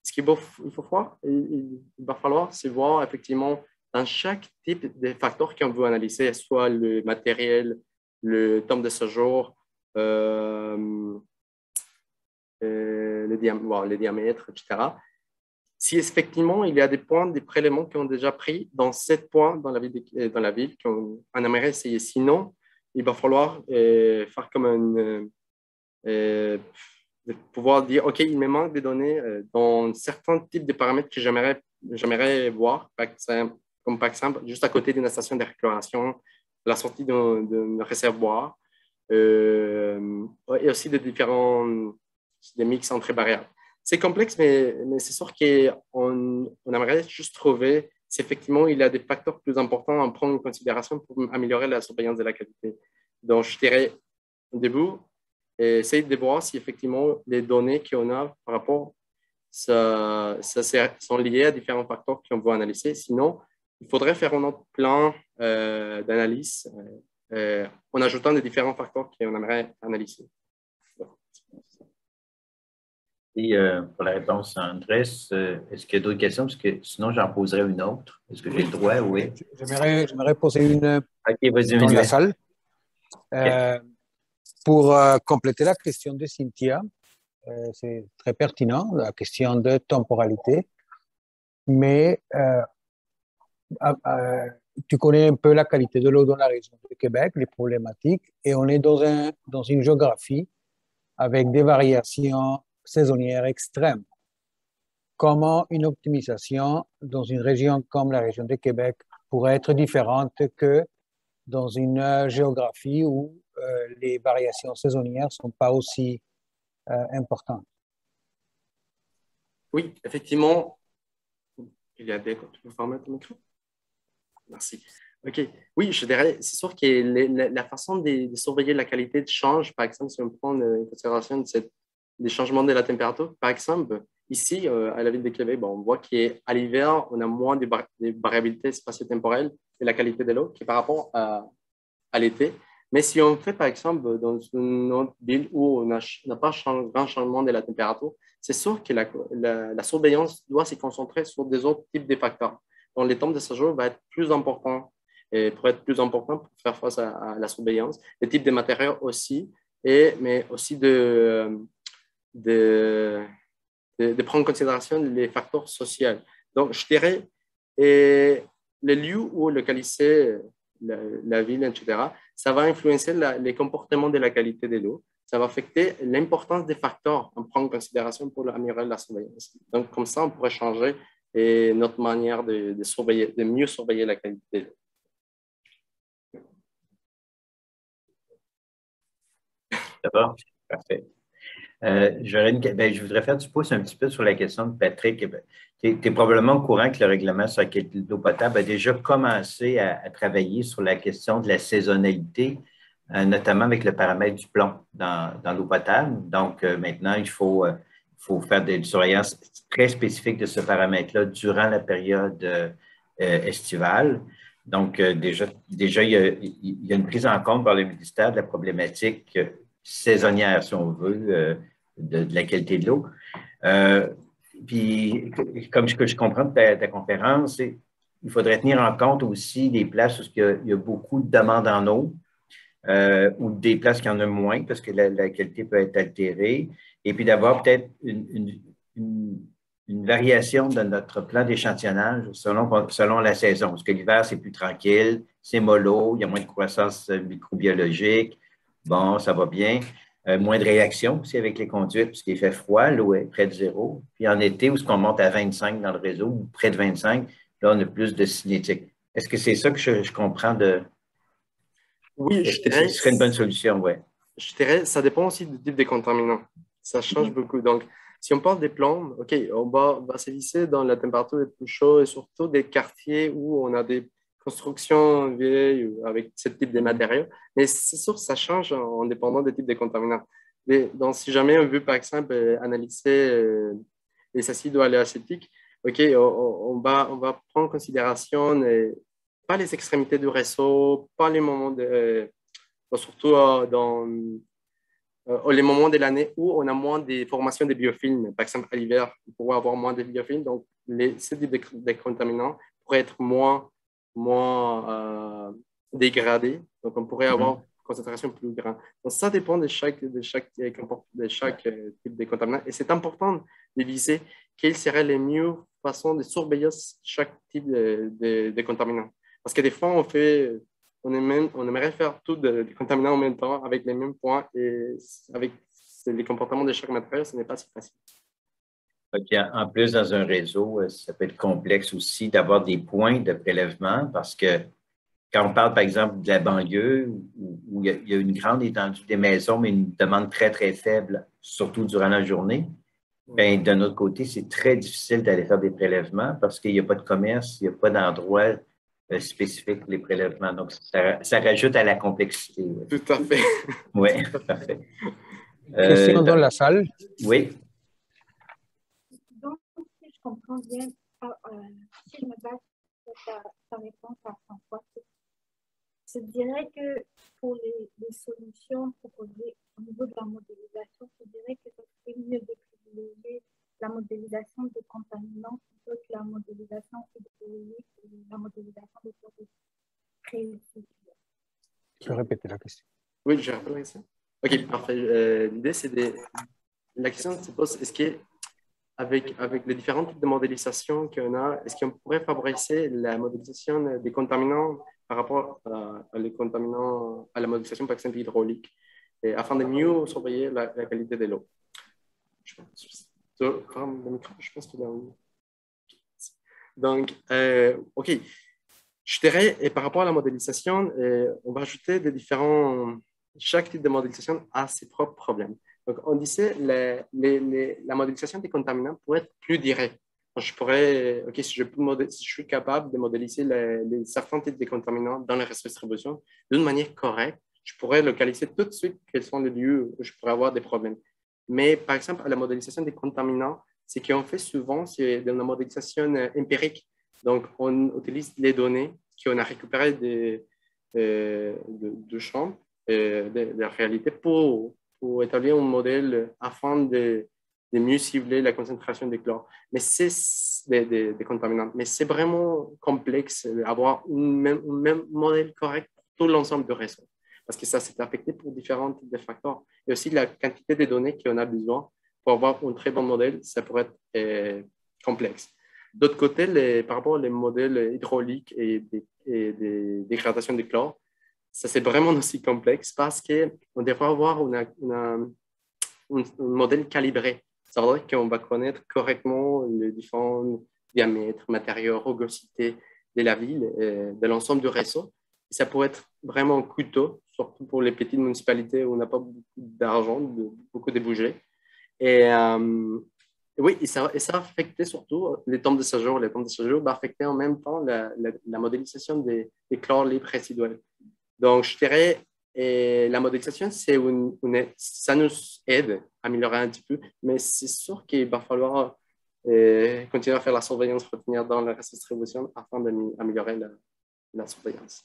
Ce qu'il faut voir, il va falloir se voir effectivement dans chaque type de facteur qu'on veut analyser, soit le matériel, le temps de séjour, les diamètres, etc. Si effectivement il y a des points, des prélèvements qui ont déjà pris dans 7 points dans la ville qu'on aimerait essayer. Sinon, il va falloir faire comme de pouvoir dire, OK, il me manque des données dans certains types de paramètres que j'aimerais voir, comme par exemple, juste à côté d'une station de récupération, la sortie d'un réservoir, et aussi des mix entre variables. C'est complexe, mais c'est sûr qu'on aimerait juste trouver si effectivement il y a des facteurs plus importants à prendre en considération pour améliorer la surveillance de la qualité. Donc, je dirais, au début, essayer de voir si effectivement les données qu'on a par rapport sont liées à différents facteurs qu'on veut analyser. Sinon, il faudrait faire un autre plan d'analyse en ajoutant des différents facteurs qu'on aimerait analyser. Et pour la réponse, Andrés, est-ce qu'il y a d'autres questions? Parce que sinon, j'en poserai une autre. Est-ce que j'ai le droit? Oui. J'aimerais poser une OK, vas-y, dans la salle. Pour compléter la question de Cynthia, c'est très pertinent, la question de temporalité, mais tu connais un peu la qualité de l'eau dans la région de Québec, les problématiques, et on est dans une géographie avec des variations saisonnières extrêmes. Comment une optimisation dans une région comme la région de Québec pourrait être différente que dans une géographie où les variations saisonnières ne sont pas aussi importantes? Oui, effectivement. Il y a des... Tu peux fermer ton micro? Merci. OK. Oui, je dirais, c'est sûr que la façon de surveiller la qualité de change, par exemple, si on prend en considération des changements de la température, par exemple, ici, à la ville de Québec, on voit qu'à l'hiver, on a moins de variabilité spatio-temporelle et la qualité de l'eau qui par rapport à l'été. Mais si on fait, par exemple, dans une autre ville où on n'a pas grand changement de la température, c'est sûr que la surveillance doit se concentrer sur des autres types de facteurs. Donc, les temps de séjour va être plus important pour faire face à la surveillance. Les types de matériaux aussi, mais aussi de prendre en considération les facteurs sociaux. Donc, je dirais, les lieux où localiser la ville, etc., ça va influencer les comportements de la qualité de l'eau. Ça va affecter l'importance des facteurs à prendre en considération pour améliorer la surveillance. Donc, comme ça, on pourrait changer et notre manière surveiller, de mieux surveiller la qualité de l'eau. D'abord, parfait. Je voudrais faire du pouce un petit peu sur la question de Patrick. Tu es probablement au courant que le règlement sur la qualité de l'eau potable a déjà commencé à travailler sur la question de la saisonnalité, notamment avec le paramètre du plomb dans l'eau potable. Donc, maintenant, il faut faire des surveillances très spécifiques de ce paramètre-là durant la période estivale. Donc, déjà il y a une prise en compte par le ministère de la problématique saisonnière, si on veut, de la qualité de l'eau. Puis, comme je comprends de ta conférence, il faudrait tenir en compte aussi des places où il y a beaucoup de demandes en eau ou des places qui en ont moins parce que la qualité peut être altérée. Et puis d'avoir peut-être une variation de notre plan d'échantillonnage selon la saison. Parce que l'hiver, c'est plus tranquille, c'est mollo, il y a moins de croissance microbiologique. Bon, ça va bien. Moins de réaction aussi avec les conduites, puisqu'il fait froid, l'eau est près de zéro. Puis en été, où est-ce qu'on monte à 25 dans le réseau, ou près de 25, là, on a plus de cinétique. Est-ce que c'est ça que je comprends de... Oui, je dirais... Ce serait une bonne solution, oui. Je dirais, ça dépend aussi du type de contaminant. Ça change beaucoup. Donc, si on parle des plombes, OK, on va se visser dans la température la plus chaude et surtout des quartiers où on a des constructions vieilles avec ce type de matériaux. Mais c'est sûr que ça change en dépendant des types de contaminants. Donc, si jamais on veut, par exemple, analyser les acides oléoacétiques, OK, on va prendre en considération pas les extrémités du réseau, pas les moments surtout dans les moments de l'année où on a moins de formations de biofilms. Par exemple, à l'hiver, on pourrait avoir moins de biofilms. Donc, ces types de contaminants pourraient être moins dégradés. Donc, on pourrait avoir une concentration plus grande. Donc, ça dépend de chaque type de contaminant. Et c'est important de viser quelles seraient les meilleures façons de surveiller chaque type de contaminant. Parce que des fois, on aimerait faire tout des contaminants en même temps avec les mêmes points et avec les comportements de chaque matériau, ce n'est pas si facile. En plus, dans un réseau, ça peut être complexe aussi d'avoir des points de prélèvement parce que quand on parle, par exemple, de la banlieue où il y a une grande étendue des maisons, mais une demande très, très faible, surtout durant la journée, bien, d'un autre côté, c'est très difficile d'aller faire des prélèvements parce qu'il n'y a pas de commerce, il n'y a pas d'endroit spécifique pour les prélèvements. Donc, ça rajoute à la complexité. Ouais. Tout à fait. Oui, parfait. Question dans la salle. Oui. Donc, si je comprends bien, si je me base sur ta réponse à François, je dirais que pour les solutions proposées au niveau de la modélisation, je dirais que ce serait mieux de privilégier la modélisation de contaminants plutôt que la modélisation hydrologique et la modélisation de précision. Tu peux répéter la question? Oui, je répète la question. OK, parfait. L'idée, c'est la question se pose, est-ce qu'avec les différents types de modélisation qu'on a, est-ce qu'on pourrait favoriser la modélisation des contaminants par rapport à les contaminants, à la modélisation, par exemple, hydraulique, afin de mieux surveiller la qualité de l'eau? Je pense qu'il a un... Donc, OK. Je dirais, et par rapport à la modélisation, on va ajouter chaque type de modélisation a ses propres problèmes. Donc, on disait la modélisation des contaminants pourrait être plus directe. Je pourrais, OK, si je suis capable de modéliser certains types de contaminants dans les réseaux de distribution d'une manière correcte, je pourrais localiser tout de suite quels sont les lieux où je pourrais avoir des problèmes. Mais par exemple, à la modélisation des contaminants, ce qu'on fait souvent, c'est de la modélisation empirique. Donc, on utilise les données qu'on a récupérées de champs, de la réalité, pour établir un modèle afin de mieux cibler la concentration de chlore. Mais c'est des contaminants. Mais c'est vraiment complexe d'avoir un même modèle correct pour tout l'ensemble du réseau. Parce que ça s'est affecté pour différents types de facteurs. Et aussi la quantité de données qu'on a besoin pour avoir un très bon modèle, ça pourrait être complexe. D'autre côté, par rapport aux modèles hydrauliques et des dégradations de chlore, ça c'est vraiment aussi complexe parce qu'on devrait avoir un modèle calibré. Ça veut dire qu'on va connaître correctement les différents diamètre, matériaux, rugosité de la ville, de l'ensemble du réseau. Et ça pourrait être vraiment coûteux, surtout pour les petites municipalités où on n'a pas beaucoup d'argent, beaucoup de budget. Et oui, et ça affectait surtout les temps de séjour. Les temps de séjour affectaient en même temps la modélisation des corps libres résiduels. Donc, je dirais, la modélisation, ça nous aide à améliorer un petit peu, mais c'est sûr qu'il va falloir continuer à faire la surveillance routinière dans la distribution afin d'améliorer la surveillance.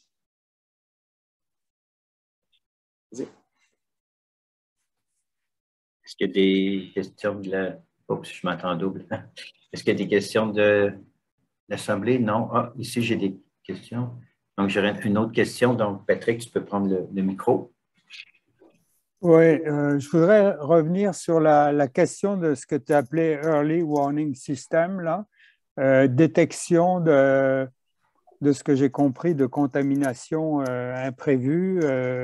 Vas-y. Est-ce qu'il y a des questions de la... Oups, je m'entends double. Est-ce qu'il y a des questions de l'Assemblée? Non. Ah, ici, j'ai des questions. Donc, j'aurais une autre question. Donc, Patrick, tu peux prendre le micro. Oui, je voudrais revenir sur la question de ce que tu appelais Early Warning System, là, détection de ce que j'ai compris de contamination imprévue.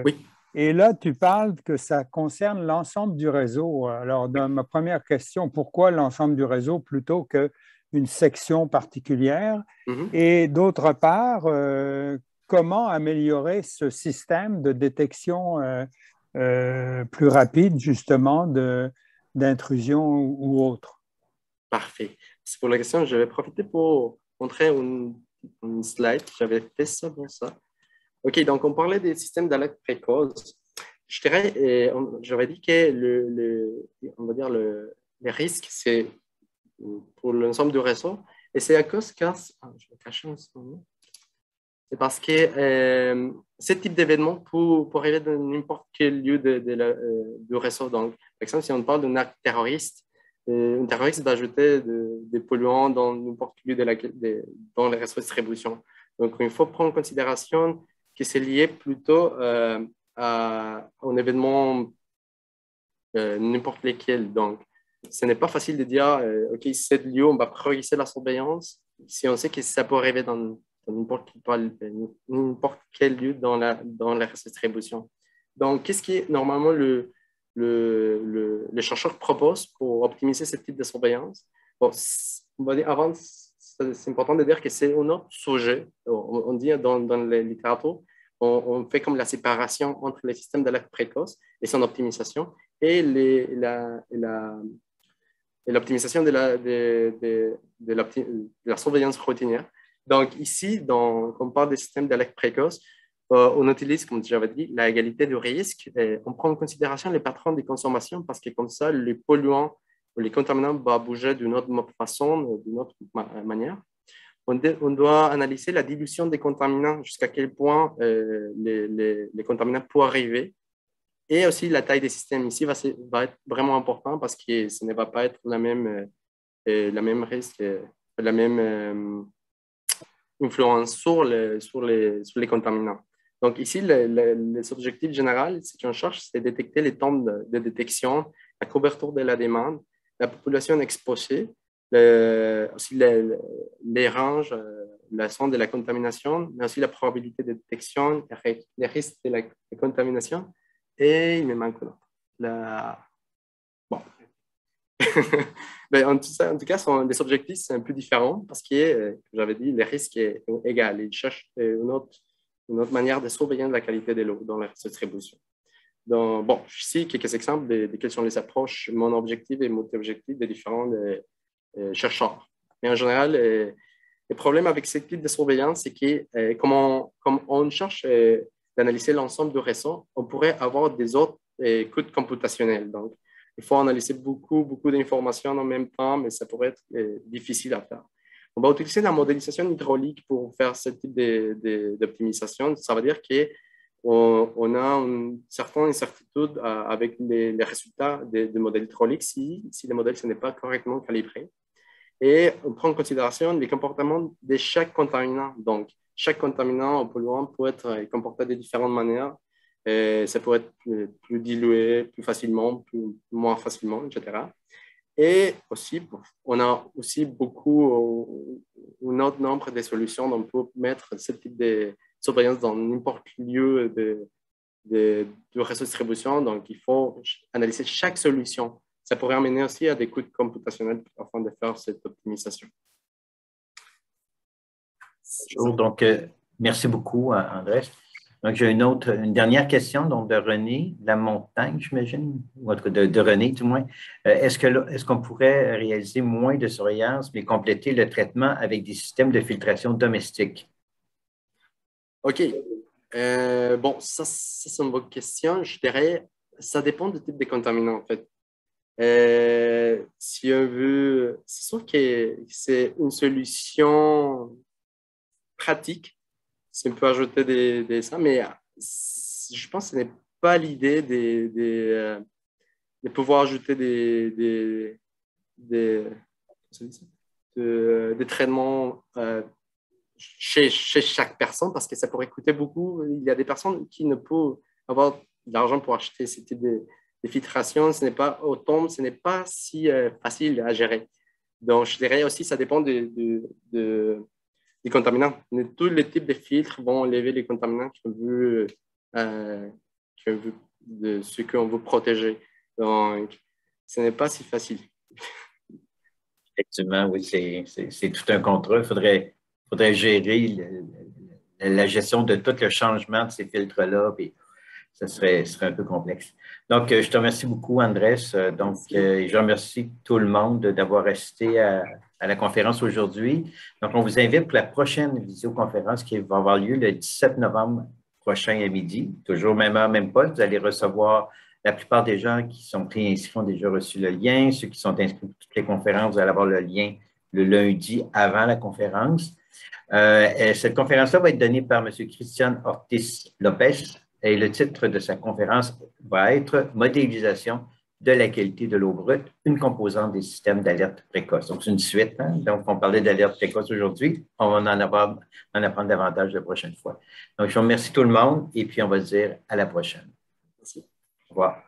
Oui. Et là, tu parles que ça concerne l'ensemble du réseau. Alors, dans ma première question, pourquoi l'ensemble du réseau plutôt qu'une section particulière? Et d'autre part, comment améliorer ce système de détection plus rapide, justement, d'intrusion ou autre? Parfait. C'est pour la question. Je vais profiter pour montrer une slide. J'avais fait ça pour ça. OK, donc on parlait des systèmes d'alerte précoce. Je dirais, j'aurais dit que on va dire les risques, c'est pour l'ensemble du réseau. Et c'est à cause que, je vais cacher un moment. C'est parce que ce type d'événement peut arriver dans n'importe quel lieu du réseau. Donc, par exemple, si on parle d'un acte terroriste, un terroriste va jeter des polluants dans n'importe quel lieu dans les réseaux de distribution. Donc, il faut prendre en considération que c'est lié plutôt à un événement n'importe lequel. Donc, ce n'est pas facile de dire, OK, c'est lieu, on va progresser la surveillance si on sait que ça peut arriver dans n'importe quel lieu dans la distribution. Donc, qu'est-ce qui est normalement le chercheur propose pour optimiser ce type de surveillance? Bon, on va dire avant, c'est important de dire que c'est un autre sujet. On dit dans la littérature, on fait comme la séparation entre les systèmes d'alerte précoce et son optimisation et l'optimisation de la surveillance routinière. Donc ici, quand on parle des systèmes d'alerte précoce, on utilise, comme j'avais dit, la égalité de risque. On prend en considération les patrons de consommation parce que comme ça, les polluants ou les contaminants vont bouger d'une autre façon, d'une autre manière. On doit analyser la dilution des contaminants, jusqu'à quel point les contaminants peuvent arriver. Et aussi la taille des systèmes ici va être vraiment important parce que ce ne va pas être la même risque, la même influence sur les contaminants. Donc ici, les objectifs généraux, ce qu'on cherche, c'est détecter les temps de détection, la couverture de la demande, la population exposée, aussi les ranges, la zone de la contamination, mais aussi la probabilité de détection, les risques de la contamination. Et il me manque là. Bon. Mais en tout cas, les objectifs sont un peu différents parce que, j'avais dit, les risques sont égaux. Ils cherchent une autre manière de surveiller la qualité de l'eau dans la distribution. Donc, bon, ici, quelques exemples de quelles sont les approches mono-objectives et multi-objectives des différents chercheurs. Mais en général, le problème avec ce type de surveillance, c'est que comme on cherche d'analyser l'ensemble du réseau, on pourrait avoir des autres coûts computationnels. Donc, il faut analyser beaucoup d'informations en même temps, mais ça pourrait être difficile à faire. On va utiliser la modélisation hydraulique pour faire ce type d'optimisation. Ça veut dire qu'on a une certaine incertitude avec les résultats des modèles hydrauliques si le modèle n'est pas correctement calibré. Et on prend en considération les comportements de chaque contaminant. Donc, chaque contaminant ou polluant peut être comporté de différentes manières. Ça peut être plus dilué, plus facilement, moins facilement, etc. Et aussi, on a aussi un autre nombre de solutions. Donc, on peut mettre ce type de surveillance dans n'importe quel lieu de réseau de distribution. Donc, il faut analyser chaque solution. Ça pourrait amener aussi à des coûts computationnels afin de faire cette optimisation. Donc, merci beaucoup, Andrés. Donc, j'ai une dernière question donc, de René Lamontagne, j'imagine, ou en tout cas de René, du moins. Est-ce qu'on pourrait réaliser moins de surveillance, mais compléter le traitement avec des systèmes de filtration domestiques? OK. Bon, ça c'est une bonne question. Je dirais, ça dépend du type de contaminant, en fait. Si on veut, c'est sûr que c'est une solution pratique. Si on peut ajouter des ça, mais je pense que ce n'est pas l'idée de pouvoir ajouter des traitements chez chaque personne parce que ça pourrait coûter beaucoup. Il y a des personnes qui ne peuvent avoir de l'argent pour acheter ce type de filtration. Ce n'est pas autonome, ce n'est pas si facile à gérer. Donc, je dirais aussi, ça dépend des contaminants. Tous les types de filtres vont enlever les contaminants de ceux qu'on veut protéger. Donc, ce n'est pas si facile. Effectivement, oui, c'est tout un contrat. Il faudrait gérer la gestion de tout le changement de ces filtres-là, puis ça serait un peu complexe. Donc, je te remercie beaucoup, Andrés. Donc, je remercie tout le monde d'avoir assisté à la conférence aujourd'hui. Donc, on vous invite pour la prochaine visioconférence qui va avoir lieu le 17 novembre prochain à midi. Toujours même heure, même poste. Vous allez recevoir la plupart des gens qui sont préinscrits ont déjà reçu le lien. Ceux qui sont inscrits pour toutes les conférences, vous allez avoir le lien le lundi avant la conférence. Cette conférence-là va être donnée par M. Christian Ortiz Lopez et le titre de sa conférence va être « Modélisation de la qualité de l'eau brute, une composante des systèmes d'alerte précoce ». Donc, c'est une suite. Hein? Donc, on parlait d'alerte précoce aujourd'hui. On va en apprendre davantage la prochaine fois. Donc, je remercie tout le monde et puis on va se dire à la prochaine. Merci. Au revoir.